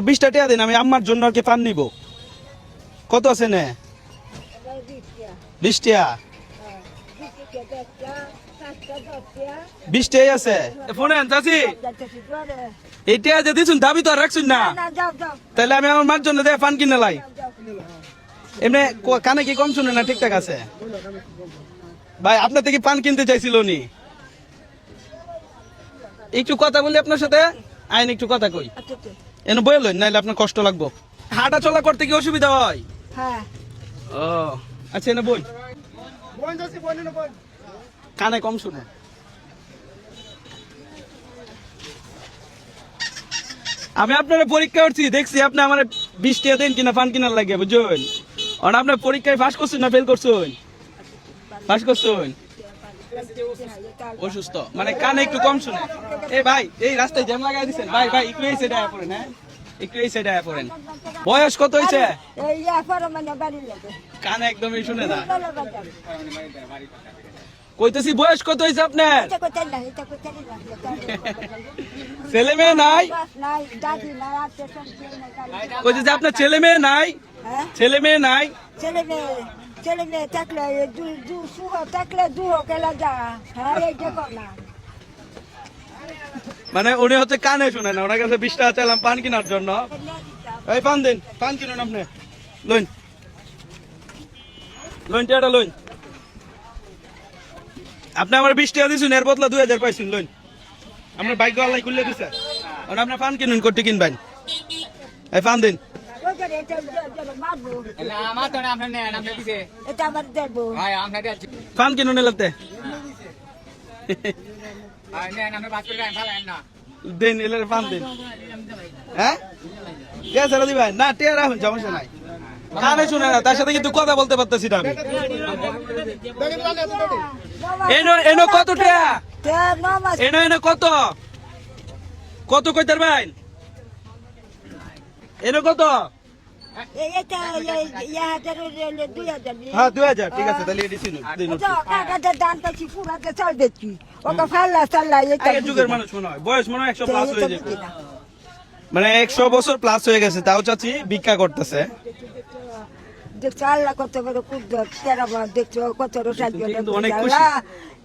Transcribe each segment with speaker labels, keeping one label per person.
Speaker 1: 20টা টাকা দিন, আমি আম্মার জন্য আর কি পান নিব। কত আছে নে? 20 টাকা। 20 টাকাই আছে। ফোনে চাচি এইটা যে দিছুন দাবি তো আর রাখছুন না, তাহলে আমি আমার মার জন্য পান কিনে লাই। এমনি কানে কি কম শুনে না? ঠিকঠাক আছে ভাই। আপনার থেকে পান কিনতে চাইছিল নি, একটু কথা বলি আপনার সাথে। আইন একটু কথা কই, এনে বললেন নাইলে আপনার কষ্ট লাগবো। হাঁটা চলা করতে কি অসুবিধা হয়? ও আচ্ছা, এনে বই। কানে কম শুনে। আমি আপনার পরীক্ষা করছি, দেখছি আপনি আমার 20 টাকা দেন কিনা পান কিনার লাগে, বুঝছেন? আপনার পরীক্ষায় পাস করছেন না ফেল করছেন? পাস করছেন। অসুস্থ মানে কানে একটু কম শুনে। এই ভাই, এই রাস্তায় জ্যাম লাগাই দিচ্ছেন ভাই। ভাই একটু এই সাইডে আয়া পড়েন, হ্যাঁ একটু এই সাইডে আয়া পড়েন। বয়স কত হয়েছে? কানে একদমই শুনে না। কইতেছি বয়স কত হয়েছে আপনার? ছেলে মেয়ে নাই? কইতেছি আপনার ছেলে মেয়ে নাই? ছেলে মেয়ে নাই? মানে উনি হচ্ছে কানে শুনে না, ওনার কাছে 20 টাকা চাইলাম পান কেনার জন্য। এই পান দিন, পান কিনুন আপনি। লইন লইন টাকাটা লইন। আপনি আমার 20 টাকা দিয়েছেন, এর বদলা 2000 পাইছেন। লইন, আপনার বাইক আল্লাহ খুললে দিছে। আপনার পান কিনুন, করতে কিনবেন। এই পান দিন। পান কিনুন এলাতে দিন, এলে পান দিন। হ্যাঁ টিয়া ছেড়ে দিবেন না? টিয়া রাখুন, সমস্যা নাই। কানে শুনে না, তার সাথে কিন্তু কথা বলতে পারতেছি না আমি। এনো কত টিয়া? এনো কত কত কইতার ভাই? এনো কত? হ্যাঁ 2000, ঠিক আছে তাহলে এটি ছিল। যুগের মানুষ মনে হয়, বয়স মনে হয় 100 প্লাস হয়ে যাবে, মানে 100 বছর প্লাস হয়ে গেছে, তাও চাচি ভিক্ষা করতেছে।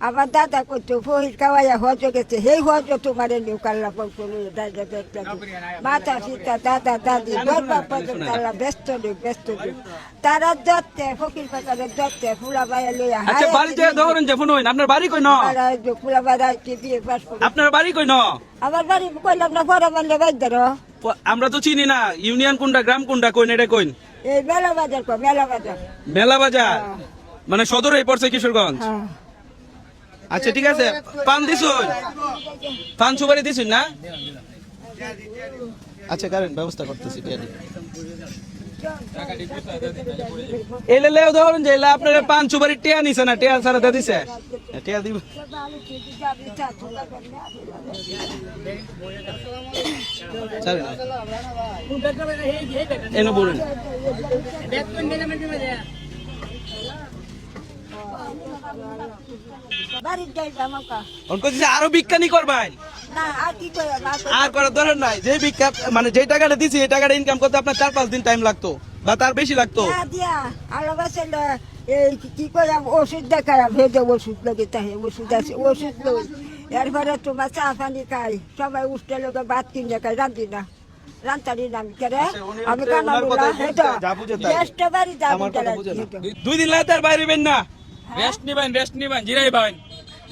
Speaker 2: আমার দাদা করতো ফহির খাওয়াইয়া হজ গেছে, সেই হজ তোমার নিউ কাল্লা মাতা সীতা দাদা দাদি আল্লাহ ব্যস্ত নেই, ব্যস্ত নেই। তারা যত্তে ফকির পাকারে যত্তে ফুলা বাইয়া লইয়া
Speaker 1: আপনার বাড়ি কই ন?
Speaker 2: ফুলা বাইরা বিয়ে পাস করে।
Speaker 1: আপনার বাড়ি কই ন?
Speaker 2: আমার বাড়ি কইলাম না, বড় মানলে বাই ধরো।
Speaker 1: আমরা তো চিনি না, ইউনিয়ন কোনটা গ্রাম কোনটা কইন, এটা কইন।
Speaker 2: এই মেলা বাজার কো, মেলা বাজার।
Speaker 1: মেলা বাজার মানে সদর এই পড়ছে কিশোরগঞ্জ। আচ্ছা ঠিক আছে, পান দিছুন, পান সুপারি দিছুন না? আচ্ছা কারেন্ট ব্যবস্থা করতেছি। এলে ধরুন যে আপনারা পান সুপারি টিয়া নিছে না, টিয়া ছাড়া দিয়ে দিছে। টিয়া দিব এনে বলুন। আরো বিজ্ঞানী করবেন আর করার দরকার নাই। যে ভিক্ষা মানে যে টাকাটা দিছি, এই টাকাটা ইনকাম করতে আপনার 4-5 দিন টাইম লাগতো বা তার বেশি লাগতো।
Speaker 2: কি করে ওষুধ দেখায়, ভেজে ওষুধ লাগে, তাই ওষুধ আছে, ওষুধ লই। এরপরে তোমার চা পানি খাই, সবাই উঠতে লোকে ভাত কিনে খাই, রান্ধি না, রান্তারি নাম করে আমি কানা জ্যেষ্ঠ বাড়ি যাবো।
Speaker 1: 2 দিন লাগে তার বাইরে বেন না, রেস্ট নিবেন, রেস্ট নিবেন, জিরাইবেন,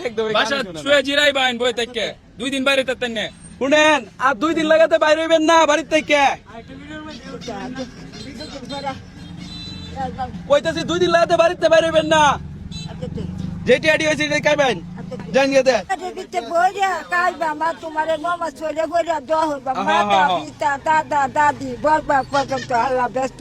Speaker 1: একদম বাসা শুয়ে জিরাইবেন বই থেকে। 2 দিন বাইরে থাকতেন না, শুনেন, আর 2 দিন লাগাতে বাইরে হইবেন না বাড়ি থেকে। কইতাছি 2 দিন লাগাতে বাড়িতে বাইরে হইবেন না। যেটি আডি হয়েছে এটা খাইবেন, জান গেতে
Speaker 2: তোমার মামা চলে দাদা দাদি বরবা পর্যন্ত আল্লাহ ব্যস্ত।